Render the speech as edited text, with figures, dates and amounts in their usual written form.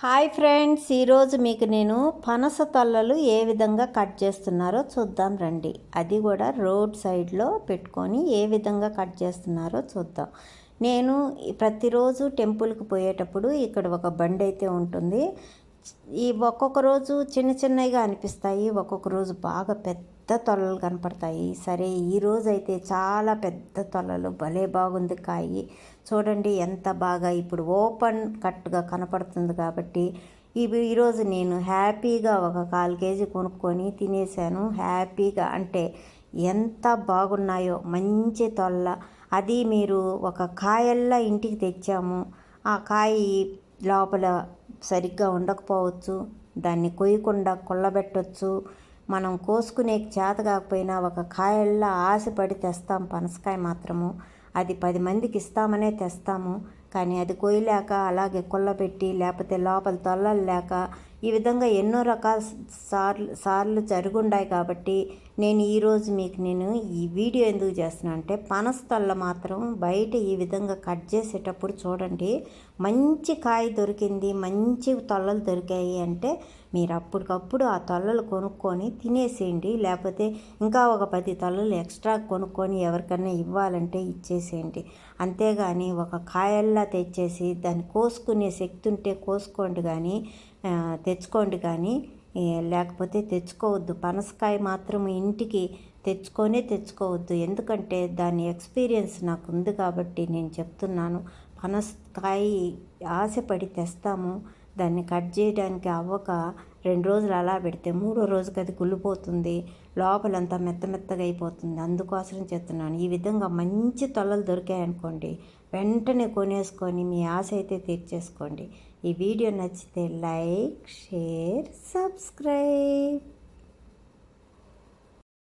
Hi friends, ఈరోజు మీకు నేను పనస తొల్లలు ఏ విధంగా కట్ చేస్తున్నారో చూద్దాం రండి. అది కూడా రోడ్ సైడ్లో పెట్టుకొని ఏ విధంగా కట్ చేస్తున్నారో చూద్దాం. నేను ప్రతిరోజు టెంపుల్కి పోయేటప్పుడు ఇక్కడ ఒక బండి అయితే ఉంటుంది. ఈ ఒక్కొక్క రోజు చిన్న చిన్నగా అనిపిస్తాయి, ఒక్కొక్క రోజు బాగా పెద్ద తొలలు కనపడతాయి. సరే, ఈరోజు అయితే చాలా పెద్ద తొలలు, భలే బాగుంది కాయి. చూడండి ఎంత బాగా ఇప్పుడు ఓపెన్ కట్గా కనపడుతుంది. కాబట్టి ఈరోజు నేను హ్యాపీగా ఒక 1/4 కేజీ కొనుక్కొని తినేసాను. హ్యాపీగా అంటే ఎంత బాగున్నాయో, మంచి తొల్ల. అది మీరు ఒక కాయల్లా ఇంటికి తెచ్చాము, ఆ కాయ లోపల సరిగ్గా ఉండకపోవచ్చు, దాన్ని కొయ్యకుండా కొల్లబెట్టచ్చు. మనం కోసుకునే చేత కాకపోయినా ఒక కాయల్లా ఆశపడి తెస్తాం పనసకాయ మాత్రము. అది 10 మందికి ఇస్తామనే తెస్తాము, కానీ అది కొయ్యలేక అలాగే కొల్లబెట్టి, లేకపోతే లోపల తొల్లలు లేక, ఈ విధంగా ఎన్నో రకాల సార్లు జరుగుండాయి. కాబట్టి ఈరోజు మీకు నేను ఈ వీడియో ఎందుకు చేస్తున్నాను అంటే, పనస తొల్ల మాత్రం బయట ఈ విధంగా కట్ చేసేటప్పుడు చూడండి, మంచి కాయ దొరికింది, మంచి తొల్లలు దొరికాయి అంటే మీరు అప్పటికప్పుడు ఆ తొల్లలు కొనుక్కొని తినేసేయండి. లేకపోతే ఇంకా ఒక 10 తొల్లలు ఎక్స్ట్రా కొనుక్కొని ఎవరికైనా ఇవ్వాలంటే ఇచ్చేసేయండి. అంతేగాని ఒక కాయల్లా తెచ్చేసి దాన్ని కోసుకునే శక్తి ఉంటే కోసుకోండి, కానీ తెచ్చుకోండి, కానీ లేకపోతే తెచ్చుకోవద్దు. పనసకాయ మాత్రం ఇంటికి తెచ్చుకోవద్దు. ఎందుకంటే దాని ఎక్స్పీరియన్స్ నాకు ఉంది కాబట్టి నేను చెప్తున్నాను. పనసకాయ ఆశపడి తెస్తాము, దాన్ని కట్ చేయడానికి అవ్వక 2 రోజులు అలా పెడితే 3వ రోజుకి అది కుళ్ళిపోతుంది, లోపలంతా మెత్తగా అయిపోతుంది. అందుకోసం చెప్తున్నాను. ఈ విధంగా మంచి తొల్లలు దొరికాయనుకోండి, వెంటనే కొనేసుకొని మీ ఆశ అయితే తీర్చేసుకోండి. ఈ వీడియో నచ్చితే లైక్, షేర్, సబ్స్క్రైబ్.